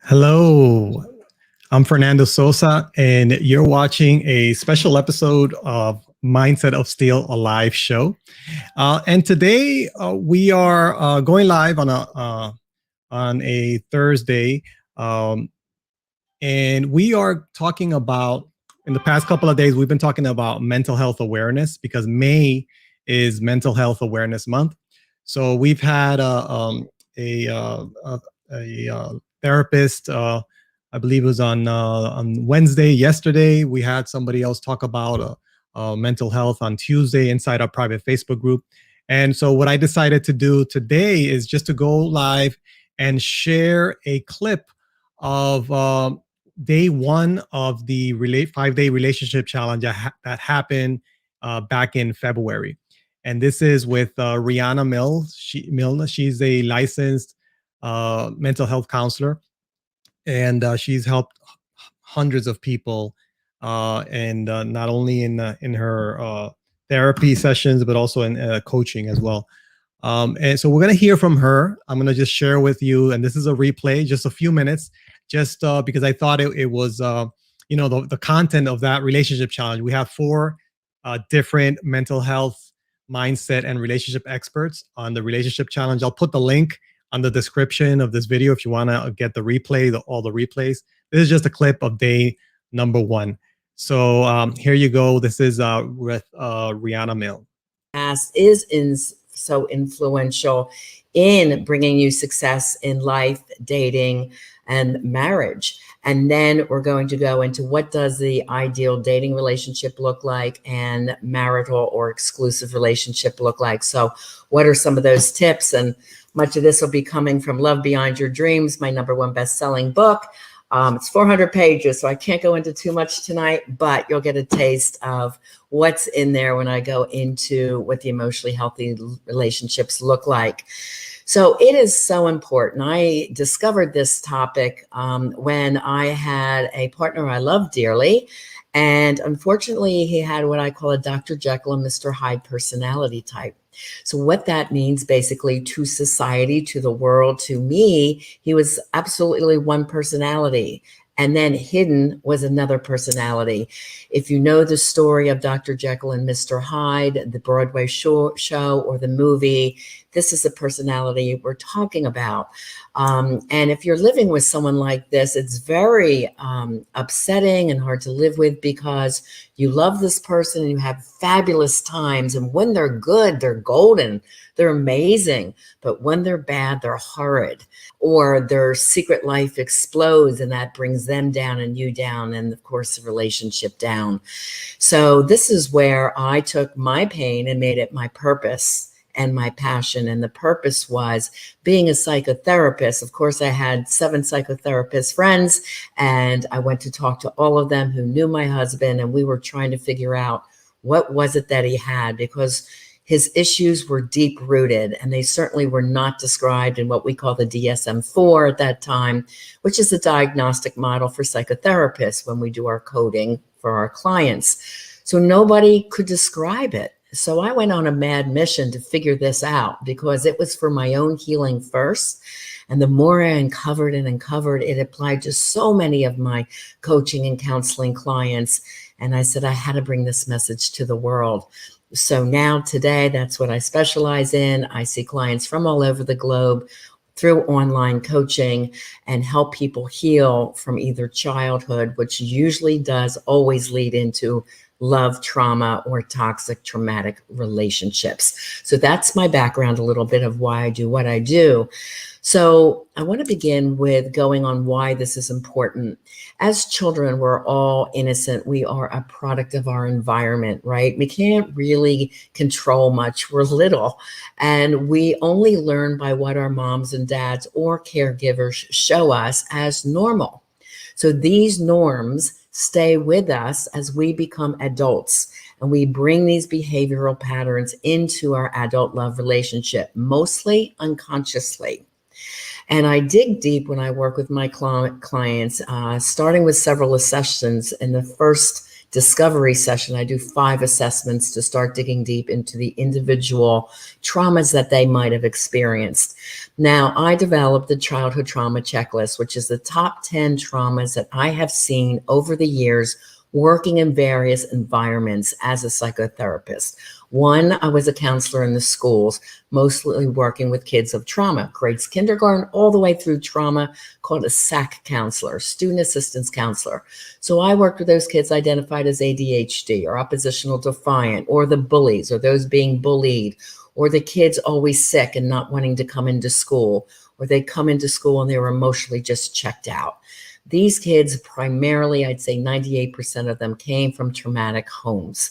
Hello, I'm Fernando Sosa, and you're watching a special episode of Mindset of Steel, a live show. And today we are going live on a Thursday, um, and we are talking about. In the past couple of days, we've been talking about mental health awareness because May is Mental Health Awareness Month. So we've had a, uh, a, a therapist. I believe it was on Wednesday. Yesterday, we had somebody else talk about mental health on Tuesday inside our private Facebook group. And so, what I decided to do today is just to go live and share a clip of day one of the 5-day relationship challenge that happened back in February. And this is with Riana Milne. She's a licensed mental health counselor, and she's helped hundreds of people, and not only in her therapy sessions, but also in coaching as well. And so we're going to hear from her. I'm going to just share with you, and this is a replay, just a few minutes, just because I thought it was, the content of that relationship challenge. We have 4 different mental health, mindset, and relationship experts on the relationship challenge. I'll put the link on the description of this video if you want to get the replay, all the replays. This is just a clip of day number 1. So here you go. This is with Riana Milne. So influential in bringing you success in life, dating, and marriage. And then we're going to go into what does the ideal dating relationship look like and marital or exclusive relationship look like. So what are some of those tips? And much of this will be coming from Love Beyond Your Dreams, my #1 best-selling book. It's 400 pages, so I can't go into too much tonight, but you'll get a taste of what's in there when I go into what the emotionally healthy relationships look like. So it is so important. I discovered this topic when I had a partner I loved dearly. And unfortunately, he had what I call a Dr. Jekyll and Mr. Hyde personality type. So what that means basically to society, to the world, to me, he was absolutely one personality. And then hidden was another personality. If you know the story of Dr. Jekyll and Mr. Hyde, the Broadway show or the movie, this is the personality we're talking about. And if you're living with someone like this, it's very upsetting and hard to live with because you love this person and you have fabulous times. And when they're good, they're golden, they're amazing. But when they're bad, they're horrid. Or their secret life explodes and that brings them down and you down, and of course the relationship down. So this is where I took my pain and made it my purpose and my passion. And the purpose was being a psychotherapist. Of course, I had 7 psychotherapist friends, and I went to talk to all of them who knew my husband, and we were trying to figure out what was it that he had, because his issues were deep rooted, and they certainly were not described in what we call the DSM-4 at that time, which is a diagnostic model for psychotherapists when we do our coding for our clients. So nobody could describe it. So I went on a mad mission to figure this out because it was for my own healing first. And the more I uncovered and uncovered, it applied to so many of my coaching and counseling clients. And I said, I had to bring this message to the world. So now today, that's what I specialize in. I see clients from all over the globe through online coaching and help people heal from either childhood, which usually does always lead into love trauma or toxic traumatic relationships. So that's my background, a little bit of why I do what I do. So I want to begin with going on why this is important. As children, we're all innocent. We are a product of our environment, right? We can't really control much. We're little, and we only learn by what our moms and dads or caregivers show us as normal. So these norms stay with us as we become adults, and we bring these behavioral patterns into our adult love relationship, mostly unconsciously. And I dig deep when I work with my clients, starting with several sessions in the first discovery session, I do 5 assessments to start digging deep into the individual traumas that they might have experienced. Now, I developed the childhood trauma checklist, which is the top 10 traumas that I have seen over the years working in various environments as a psychotherapist. One, I was a counselor in the schools, mostly working with kids of trauma, grades kindergarten all the way through trauma, called a SAC counselor, student assistance counselor. So I worked with those kids identified as ADHD or oppositional defiant, or the bullies, or those being bullied, or the kids always sick and not wanting to come into school, or they come into school and they were emotionally just checked out. These kids primarily, I'd say 98% of them came from traumatic homes.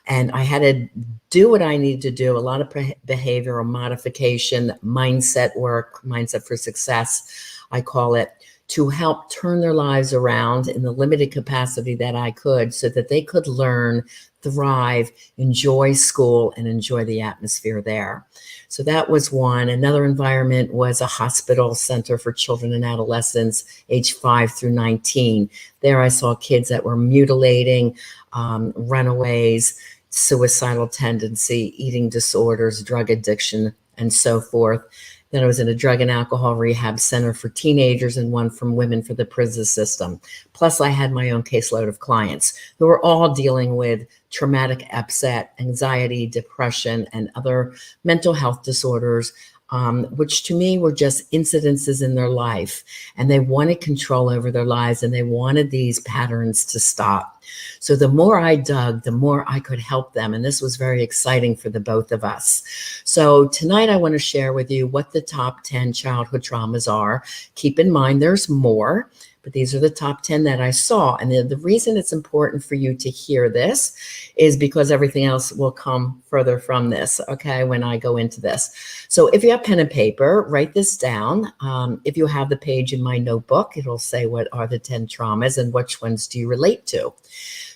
And I had to do what I needed to do, a lot of behavioral modification, mindset work, mindset for success, I call it, to help turn their lives around in the limited capacity that I could so that they could learn, thrive, enjoy school, and enjoy the atmosphere there. So that was one. Another environment was a hospital center for children and adolescents, age 5 through 19. There I saw kids that were mutilating, runaways, suicidal tendency, eating disorders, drug addiction, and so forth. Then I was in a drug and alcohol rehab center for teenagers and one from women for the prison system. Plus, I had my own caseload of clients who were all dealing with traumatic upset, anxiety, depression, and other mental health disorders, which to me were just incidences in their life. And they wanted control over their lives, and they wanted these patterns to stop. So the more I dug, the more I could help them. And this was very exciting for the both of us. So tonight I want to share with you what the top 10 childhood traumas are. Keep in mind there's more, but these are the top 10 that I saw. And the reason it's important for you to hear this is because everything else will come further from this, okay, when I go into this. So if you have pen and paper, write this down. If you have the page in my notebook, it'll say what are the 10 traumas and which ones do you relate to.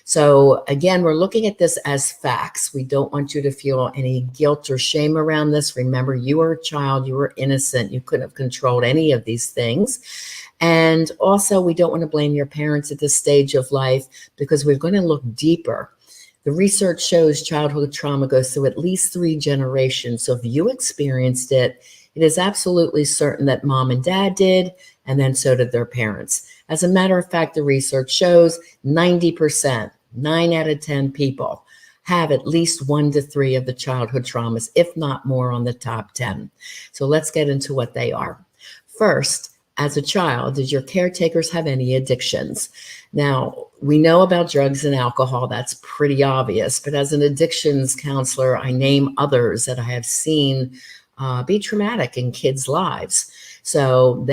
So again, we're looking at this as facts. We don't want you to feel any guilt or shame around this. Remember, you were a child, you were innocent, you couldn't have controlled any of these things. And also, we don't want to blame your parents at this stage of life because we're going to look deeper. The research shows childhood trauma goes through at least 3 generations. So if you experienced it, it is absolutely certain that mom and dad did, and then so did their parents. As a matter of fact, the research shows 90%, 9 out of 10 people have at least 1 to 3 of the childhood traumas, if not more, on the top 10. So let's get into what they are. First, as a child, did your caretakers have any addictions? Now, we know about drugs and alcohol. That's pretty obvious. But as an addictions counselor, I name others that I have seen be traumatic in kids' lives. So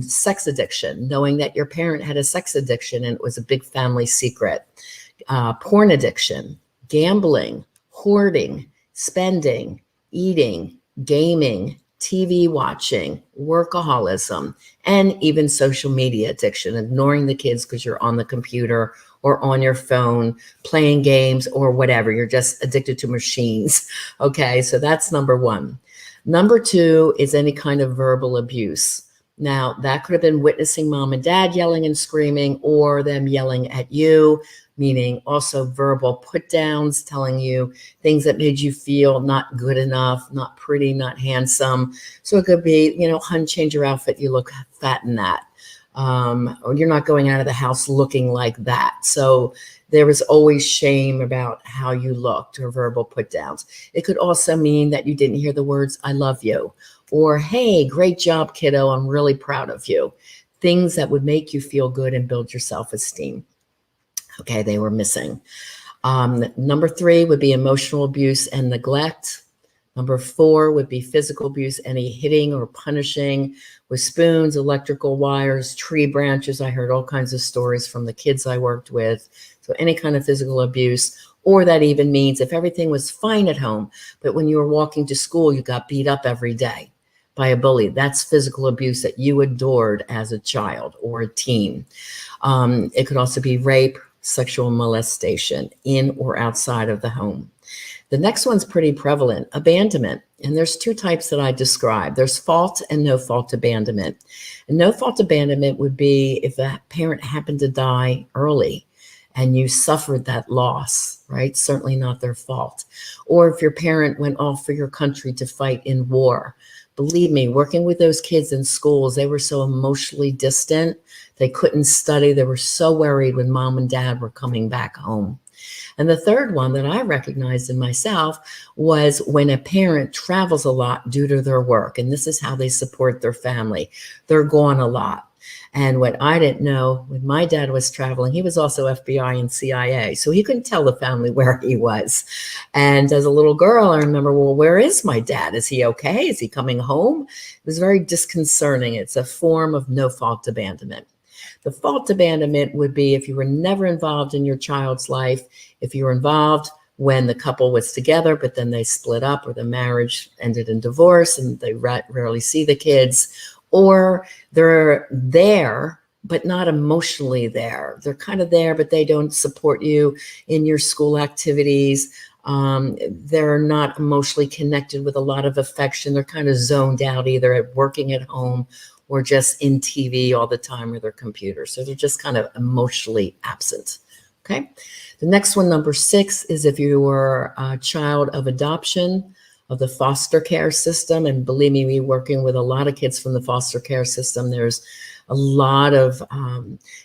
sex addiction, knowing that your parent had a sex addiction and it was a big family secret. Porn addiction, gambling, hoarding, spending, eating, gaming, TV watching, workaholism, and even social media addiction, ignoring the kids because you're on the computer or on your phone, playing games or whatever. You're just addicted to machines. Okay, so that's number 1. Number 2 is any kind of verbal abuse. Now, that could have been witnessing mom and dad yelling and screaming, or them yelling at you, meaning also verbal put downs, telling you things that made you feel not good enough, not pretty, not handsome. So it could be, hun, change your outfit, you look fat in that. Or you're not going out of the house looking like that. So there was always shame about how you looked, or verbal put downs. It could also mean that you didn't hear the words, I love you, or, hey, great job, kiddo, I'm really proud of you. Things that would make you feel good and build your self-esteem. Okay, they were missing. Number 3 would be emotional abuse and neglect. Number 4 would be physical abuse, any hitting or punishing with spoons, electrical wires, tree branches. I heard all kinds of stories from the kids I worked with. So any kind of physical abuse, or that even means if everything was fine at home, but when you were walking to school, you got beat up every day by a bully. That's physical abuse that you endured as a child or a teen. It could also be rape, sexual molestation in or outside of the home. The next one's pretty prevalent, abandonment. And there's 2 types that I describe. There's fault and no fault abandonment. And no fault abandonment would be if a parent happened to die early and you suffered that loss, right? Certainly not their fault. Or if your parent went off for your country to fight in war. Believe me, working with those kids in schools, they were so emotionally distant. They couldn't study. They were so worried when mom and dad were coming back home. And the third one that I recognized in myself was when a parent travels a lot due to their work. And this is how they support their family. They're gone a lot. And what I didn't know, when my dad was traveling, he was also FBI and CIA. So he couldn't tell the family where he was. And as a little girl, I remember, well, where is my dad? Is he okay? Is he coming home? It was very disconcerting. It's a form of no-fault abandonment. The fault abandonment would be if you were never involved in your child's life, if you were involved when the couple was together, but then they split up or the marriage ended in divorce and they rarely see the kids, or they're there, but not emotionally there. They're kind of there, but they don't support you in your school activities. They're not emotionally connected with a lot of affection. They're kind of zoned out either at working at home or just in TV all the time or their computer. So they're just kind of emotionally absent. Okay. The next one, number 6, is if you were a child of adoption, of the foster care system. And believe me, working with a lot of kids from the foster care system, there's a lot of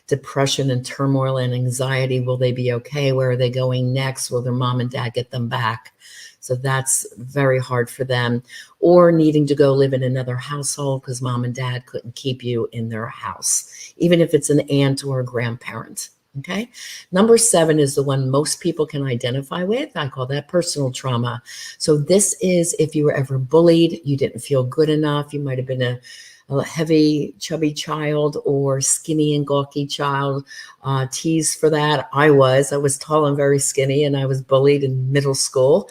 depression and turmoil and anxiety. Will they be okay? Where are they going next? Will their mom and dad get them back? So that's very hard for them. Or needing to go live in another household because mom and dad couldn't keep you in their house, even if it's an aunt or a grandparent. Okay. Number 7 is the one most people can identify with. I call that personal trauma. So this is if you were ever bullied, you didn't feel good enough. You might have been a heavy, chubby child or skinny and gawky child, teased for that. I was tall and very skinny, and I was bullied in middle school.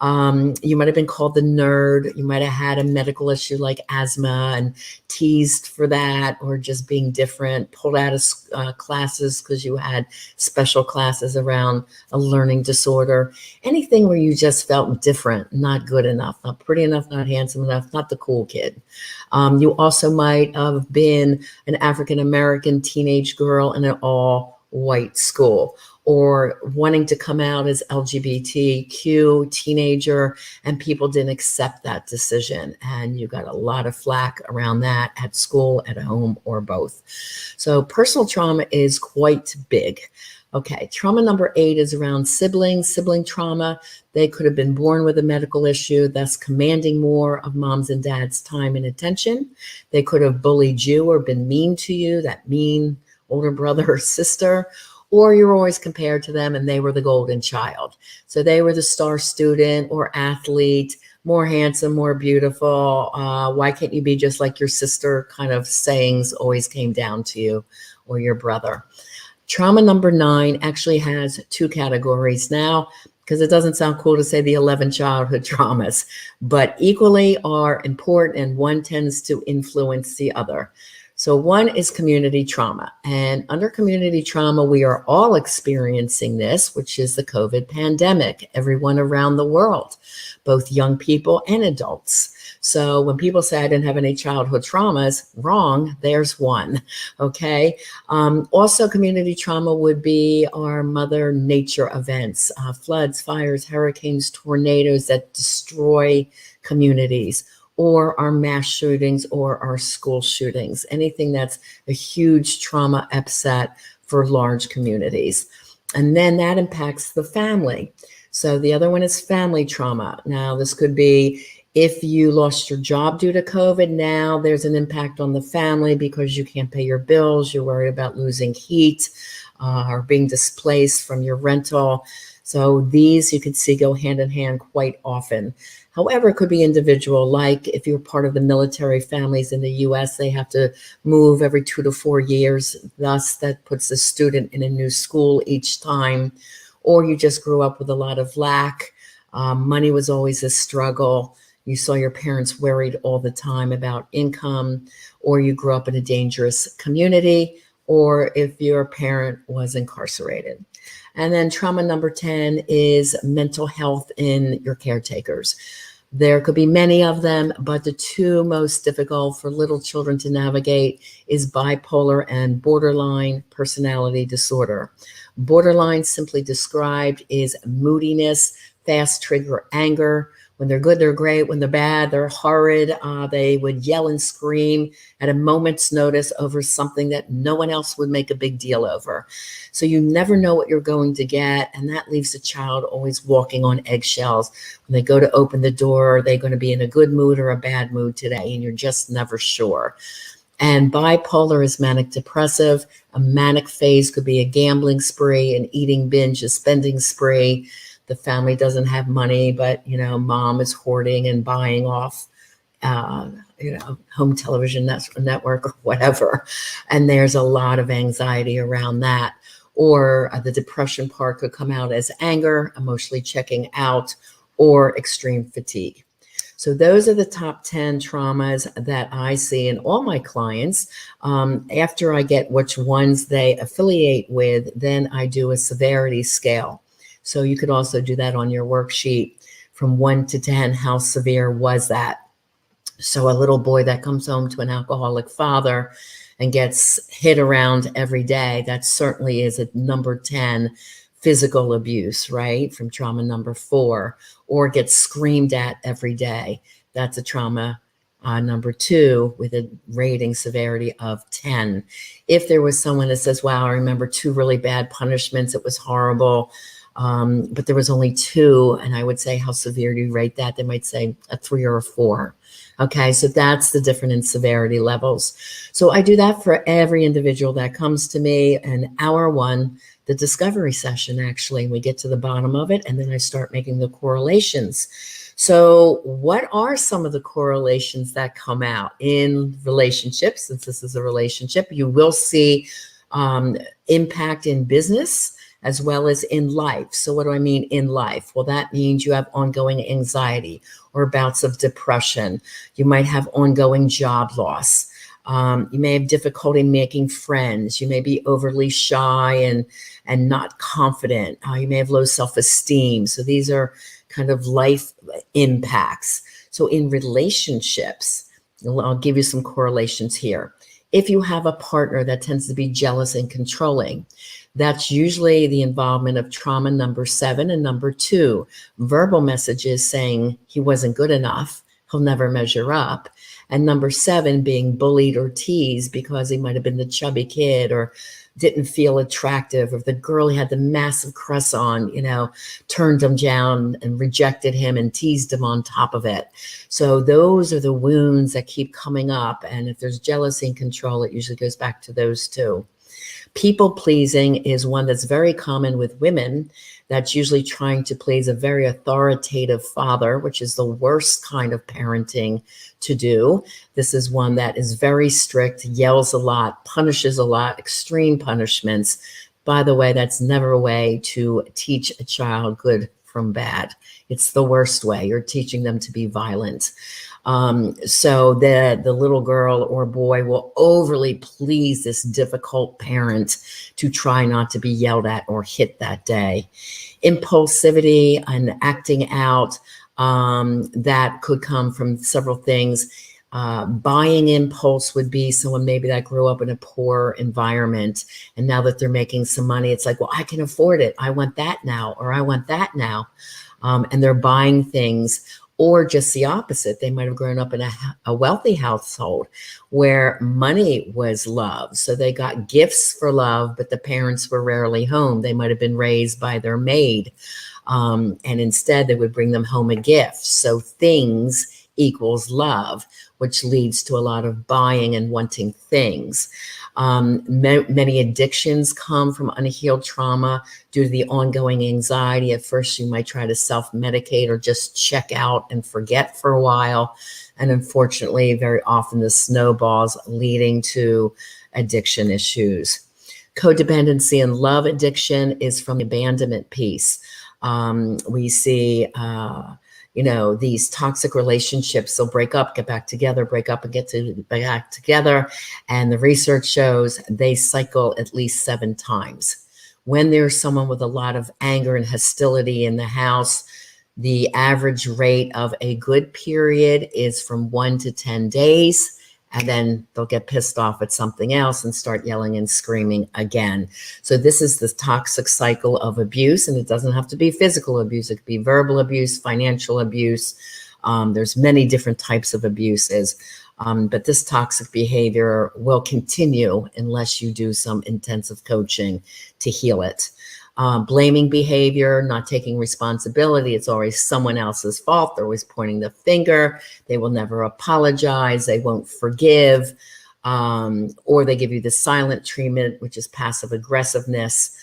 You might have been called the nerd. You might have had a medical issue like asthma and teased for that, or just being different, pulled out of classes because you had special classes around a learning disorder. Anything where you just felt different, not good enough, not pretty enough, not handsome enough, not the cool kid. You also might have been an African-American teenage girl in an all-white school, or wanting to come out as LGBTQ teenager, and people didn't accept that decision. And you got a lot of flack around that at school, at home, or both. So personal trauma is quite big. Okay, trauma number 8 is around siblings, sibling trauma. They could have been born with a medical issue, thus commanding more of mom's and dad's time and attention. They could have bullied you or been mean to you, that mean older brother or sister, or you're always compared to them and they were the golden child. So they were the star student or athlete, more handsome, more beautiful. Why can't you be just like your sister? Kind of sayings always came down to you or your brother. Trauma number 9 actually has 2 categories now, because it doesn't sound cool to say the 11 childhood traumas, but equally are important, and one tends to influence the other. So one is community trauma. And under community trauma, we are all experiencing this, which is the COVID pandemic, everyone around the world, both young people and adults. So when people say I didn't have any childhood traumas, wrong, there's one, okay? Also, community trauma would be our mother nature events, floods, fires, hurricanes, tornadoes that destroy communities, or our mass shootings or our school shootings, anything that's a huge trauma upset for large communities. And then that impacts the family. So the other one is family trauma. Now, this could be if you lost your job due to COVID, now there's an impact on the family because you can't pay your bills, you're worried about losing heat, or being displaced from your rental. So these you can see go hand in hand quite often. However, it could be individual, like if you're part of the military families in the US, they have to move every 2 to 4 years. Thus, that puts the student in a new school each time. Or you just grew up with a lot of lack. Money was always a struggle. You saw your parents worried all the time about income, or you grew up in a dangerous community, or if your parent was incarcerated. And then trauma number 10 is mental health in your caretakers. There could be many of them, but the 2 most difficult for little children to navigate is bipolar and borderline personality disorder. Borderline, simply described, is moodiness, fast trigger anger. When they're good, they're great. When they're bad, they're horrid. They would yell and scream at a moment's notice over something that no one else would make a big deal over. So you never know what you're going to get, and that leaves the child always walking on eggshells. When they go to open the door, are they going to be in a good mood or a bad mood today? And you're just never sure. And bipolar is manic depressive. A manic phase could be a gambling spree, an eating binge, a spending spree. The family doesn't have money, but, mom is hoarding and buying off, home television network or whatever. And there's a lot of anxiety around that. Or the depression part could come out as anger, emotionally checking out, or extreme fatigue. So those are the top 10 traumas that I see in all my clients. After I get which ones they affiliate with, then I do a severity scale. So you could also do that on your worksheet from 1 to 10. How severe was that? So a little boy that comes home to an alcoholic father and gets hit around every day, that certainly is a number 10 physical abuse, right? From trauma number 4, or gets screamed at every day. That's a trauma number 2 with a rating severity of 10. If there was someone that says, wow, I remember 2 really bad punishments, it was horrible, but there was only 2, and I would say, how severe do you rate that? They might say a 3 or a 4. Okay, so that's the difference in severity levels. So I do that for every individual that comes to me. And hour 1, the discovery session, actually, we get to the bottom of it, and then I start making the correlations. So what are some of the correlations that come out in relationships? Since this is a relationship, you will see impact in business as well as in life. So what do I mean in life? Well, that means you have ongoing anxiety or bouts of depression. You might have ongoing job loss. You may have difficulty making friends. You may be overly shy and not confident. You may have low self-esteem. So these are kind of life impacts. So in relationships, I'll give you some correlations here. If you have a partner that tends to be jealous and controlling, that's usually the involvement of trauma number 7 and number 2. Verbal messages saying he wasn't good enough, he'll never measure up. And number 7 being bullied or teased because he might have been the chubby kid or didn't feel attractive, or the girl he had the massive crush on, turned him down and rejected him and teased him on top of it. So those are the wounds that keep coming up. And if there's jealousy and control, it usually goes back to those 2. People pleasing is one that's very common with women. That's usually trying to please a very authoritative father, which is the worst kind of parenting to do. This is one that is very strict, yells a lot, punishes a lot, extreme punishments. By the way, that's never a way to teach a child good from bad. It's the worst way. You're teaching them to be violent. So the little girl or boy will overly please this difficult parent to try not to be yelled at or hit that day. Impulsivity and acting out, that could come from several things. Buying impulse would be someone maybe that grew up in a poor environment, and now that they're making some money, it's like, well, I can afford it. I want that now, or I want that now. And they're buying things. Or just the opposite. They might have grown up in a wealthy household where money was love. So they got gifts for love, but the parents were rarely home. They might have been raised by their maid. And instead they would bring them home a gift. So things equals love, which leads to a lot of buying and wanting things. Many addictions come from unhealed trauma due to the ongoing anxiety. At first, you might try to self-medicate or just check out and forget for a while. And unfortunately, very often this snowballs, leading to addiction issues. Codependency and love addiction is from the abandonment piece. We see these toxic relationships, they'll break up, get back together, break up and get back together. And the research shows they cycle at least 7 times. When there's someone with a lot of anger and hostility in the house, the average rate of a good period is from 1 to 10 days. and then they'll get pissed off at something else and start yelling and screaming again. So this is the toxic cycle of abuse, and it doesn't have to be physical abuse. It could be verbal abuse, financial abuse. There's many different types of abuses, but this toxic behavior will continue unless you do some intensive coaching to heal it. Blaming behavior, not taking responsibility. It's always someone else's fault. They're always pointing the finger. They will never apologize. They won't forgive. Or they give you the silent treatment, which is passive aggressiveness,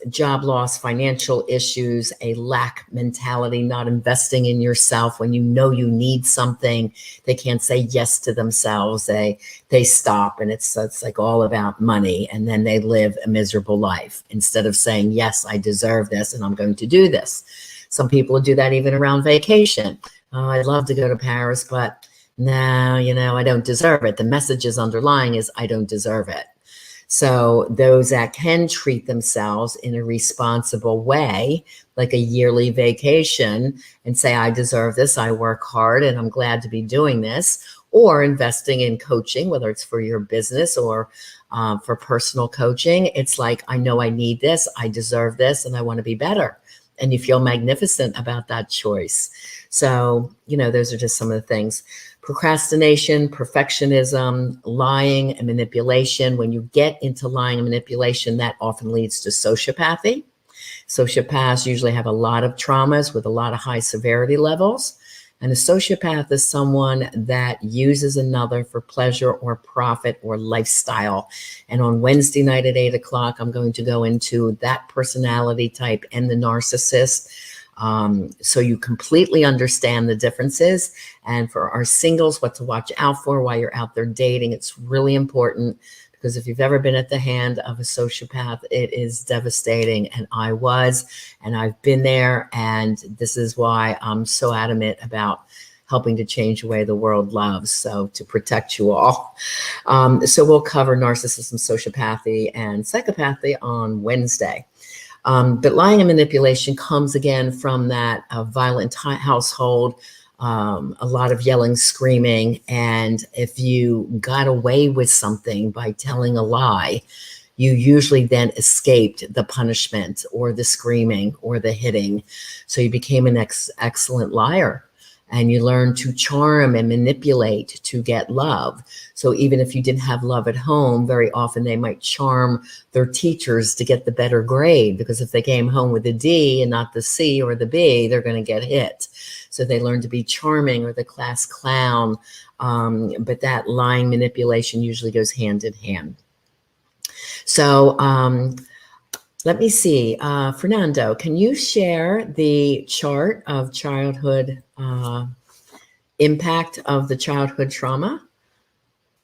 job loss, financial issues, a lack mentality, not investing in yourself when you know you need something. They can't say yes to themselves. They stop, and it's like all about money, and then they live a miserable life instead of saying, yes, I deserve this and I'm going to do this. Some people do that even around vacation. Oh, I'd love to go to Paris, but no, I don't deserve it. The message is underlying is I don't deserve it. So those that can treat themselves in a responsible way, like a yearly vacation, and say, I deserve this, I work hard, and I'm glad to be doing this, or investing in coaching, whether it's for your business or for personal coaching. It's like, I know I need this, I deserve this, and I want to be better. And you feel magnificent about that choice. So, those are just some of the things. Procrastination, perfectionism, lying, and manipulation. When you get into lying and manipulation, that often leads to sociopathy. Sociopaths usually have a lot of traumas with a lot of high severity levels. And a sociopath is someone that uses another for pleasure or profit or lifestyle. And on Wednesday night at 8 o'clock, I'm going to go into that personality type and the narcissist. So you completely understand the differences. And for our singles, what to watch out for while you're out there dating, it's really important, because if you've ever been at the hand of a sociopath, it is devastating. And I've been there. And this is why I'm so adamant about helping to change the way the world loves. So to protect you all. So we'll cover narcissism, sociopathy, and psychopathy on Wednesday. But lying and manipulation comes again from that violent household, a lot of yelling, screaming. And if you got away with something by telling a lie, you usually then escaped the punishment or the screaming or the hitting. So you became an excellent liar. And you learn to charm and manipulate to get love. So even if you didn't have love at home, very often they might charm their teachers to get the better grade, because if they came home with a D and not the C or the B, they're going to get hit. So they learn to be charming or the class clown. But that lying manipulation usually goes hand in hand. So let me see. Fernando, can you share the chart of childhood impact of the childhood trauma?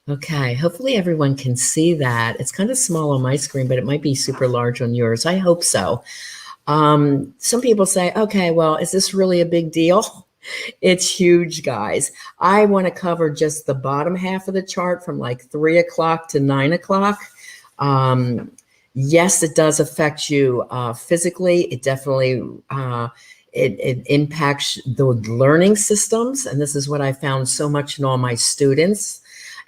Okay, hopefully everyone can see that. It's kind of small on my screen, but it might be super large on yours. I hope so. Some people say, okay, well, is this really a big deal? It's huge, guys. I want to cover just the bottom half of the chart from like 3 o'clock to 9 o'clock. Yes, it does affect you physically. It definitely it impacts the learning systems. And this is what I found so much in all my students.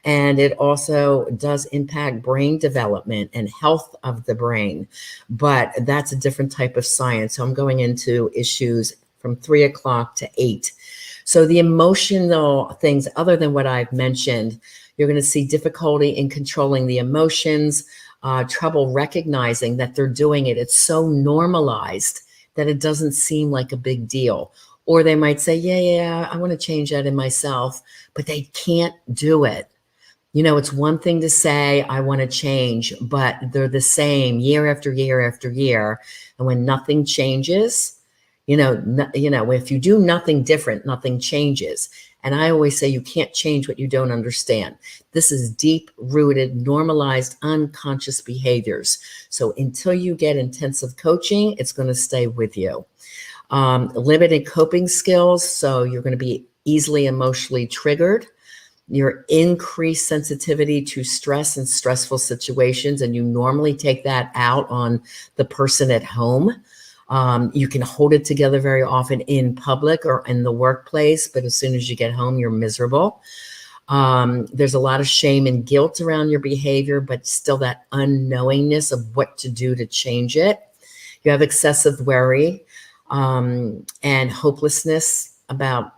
And it also does impact brain development and health of the brain. But that's a different type of science. So I'm going into issues from 3 o'clock to 8. So the emotional things, other than what I've mentioned, you're going to see difficulty in controlling the emotions, trouble recognizing that they're doing it. It's so normalized that it doesn't seem like a big deal. Or they might say, yeah, I want to change that in myself, but they can't do it. It's one thing to say, I want to change, but they're the same year after year after year. And when nothing changes, if you do nothing different, nothing changes. And I always say you can't change what you don't understand. This is deep-rooted, normalized, unconscious behaviors. So until you get intensive coaching, it's going to stay with you. Limited coping skills. So you're going to be easily emotionally triggered. Your increased sensitivity to stress and stressful situations, and you normally take that out on the person at home. You can hold it together very often in public or in the workplace, but as soon as you get home, you're miserable. There's a lot of shame and guilt around your behavior, but still that unknowingness of what to do to change it. You have excessive worry and hopelessness about,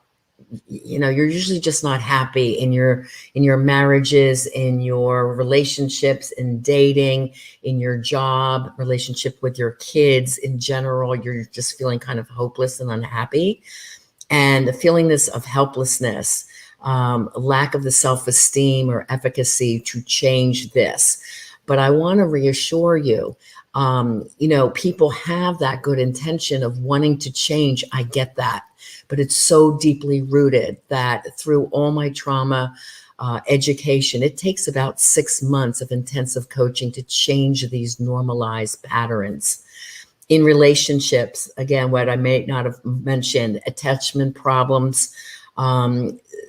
you're usually just not happy in your marriages, in your relationships, in dating, in your job, relationship with your kids. In general, you're just feeling kind of hopeless and unhappy, and the feeling this of helplessness, lack of the self-esteem or efficacy to change this. But I want to reassure you, people have that good intention of wanting to change. I get that. But it's so deeply rooted that through all my trauma education, it takes about 6 months of intensive coaching to change these normalized patterns. In relationships, again, what I may not have mentioned, attachment problems,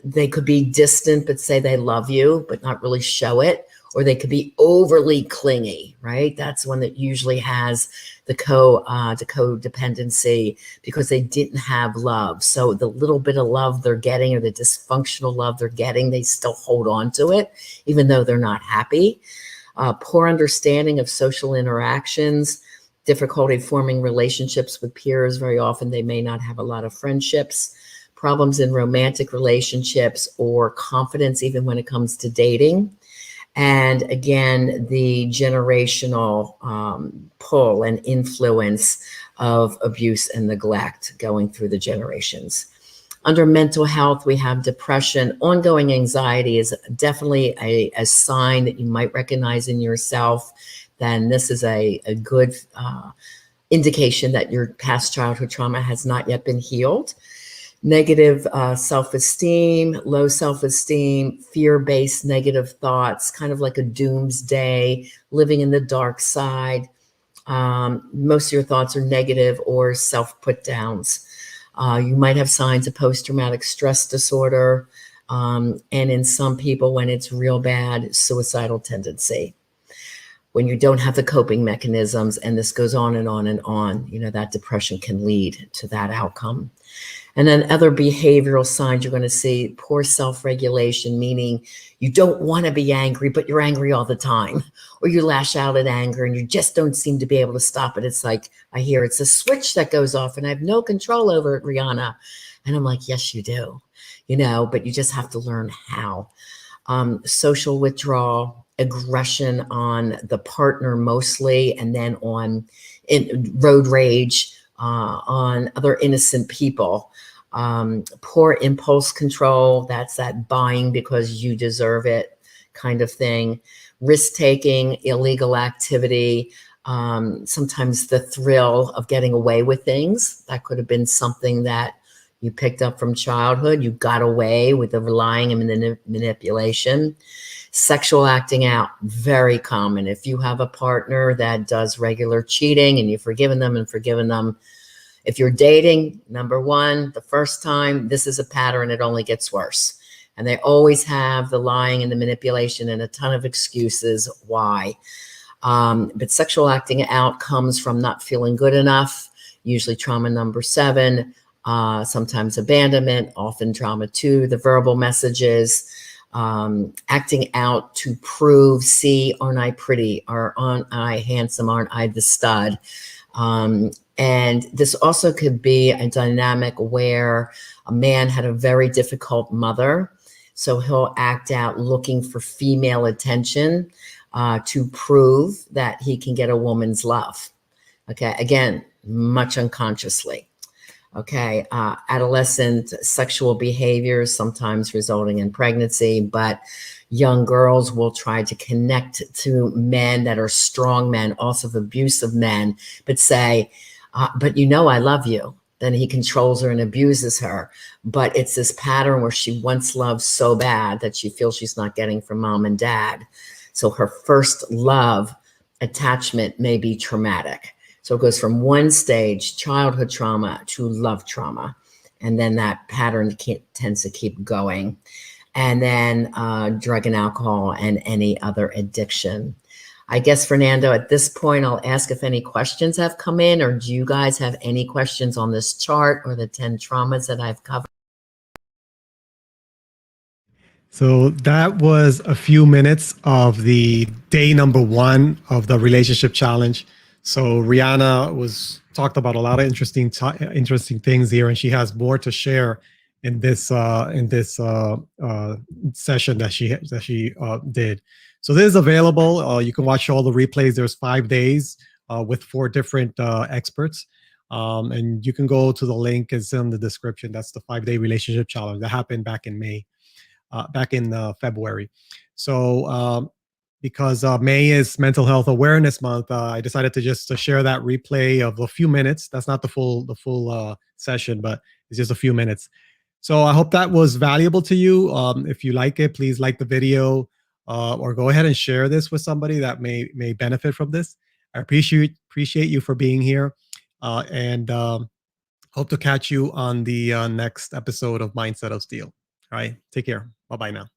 they could be distant, but say they love you, but not really show it. Or they could be overly clingy, right? That's one that usually has the codependency, because they didn't have love. So the little bit of love they're getting, or the dysfunctional love they're getting, they still hold on to it, even though they're not happy. Poor understanding of social interactions, difficulty forming relationships with peers. Very often they may not have a lot of friendships. Problems in romantic relationships, or confidence even when it comes to dating. And again, the generational pull and influence of abuse and neglect going through the generations. Under mental health, we have depression. Ongoing anxiety is definitely a sign that you might recognize in yourself. Then this is a good indication that your past childhood trauma has not yet been healed. Negative self-esteem, low self-esteem, fear-based negative thoughts, kind of like a doomsday, living in the dark side. Most of your thoughts are negative or self-put-downs. You might have signs of post-traumatic stress disorder, and in some people, when it's real bad, suicidal tendency. When you don't have the coping mechanisms, and this goes on and on and on, that depression can lead to that outcome. And then other behavioral signs you're going to see: poor self-regulation, meaning you don't want to be angry, but you're angry all the time, or you lash out at anger and you just don't seem to be able to stop it. It's like, I hear it's a switch that goes off and I have no control over it, Riana. And I'm like, yes, you do, but you just have to learn how. Social withdrawal, aggression on the partner mostly, and then in road rage, on other innocent people. Poor impulse control, that's that buying because you deserve it kind of thing. Risk-taking, illegal activity, sometimes the thrill of getting away with things. That could have been something that you picked up from childhood. You got away with the lying and manipulation. Sexual acting out, very common. If you have a partner that does regular cheating and you've forgiven them, if you're dating, number one, the first time, this is a pattern, it only gets worse. And they always have the lying and the manipulation and a ton of excuses why. But sexual acting out comes from not feeling good enough, usually trauma number 7, sometimes abandonment, often trauma 2, the verbal messages, acting out to prove, see, aren't I pretty? Or aren't I handsome? Aren't I the stud? And this also could be a dynamic where a man had a very difficult mother, so he'll act out looking for female attention to prove that he can get a woman's love. Okay, again, much unconsciously. Okay, adolescent sexual behaviors, sometimes resulting in pregnancy, but young girls will try to connect to men that are strong men, also abusive men, but say, but I love you. Then he controls her and abuses her. But it's this pattern where she wants love so bad that she feels she's not getting from mom and dad. So her first love attachment may be traumatic. So it goes from one stage, childhood trauma, to love trauma. And then that pattern tends to keep going. And then drug and alcohol and any other addiction. I guess, Fernando, at this point, I'll ask if any questions have come in, or do you guys have any questions on this chart or the 10 traumas that I've covered? So that was a few minutes of the day number 1 of the relationship challenge. So Riana was talked about a lot of interesting things here, and she has more to share in this session that she did. So this is available. You can watch all the replays. There's 5 days with 4 different experts. And you can go to the link. It's in the description. That's the 5-day relationship challenge that happened back in May. Back in February. So because May is Mental Health Awareness Month, I decided to just to share that replay of a few minutes. That's not the full session, but it's just a few minutes. So I hope that was valuable to you. If you like it, please like the video or go ahead and share this with somebody that may benefit from this. I appreciate you for being here, and hope to catch you on the next episode of Mindset of Steel. All right, take care. Bye bye now.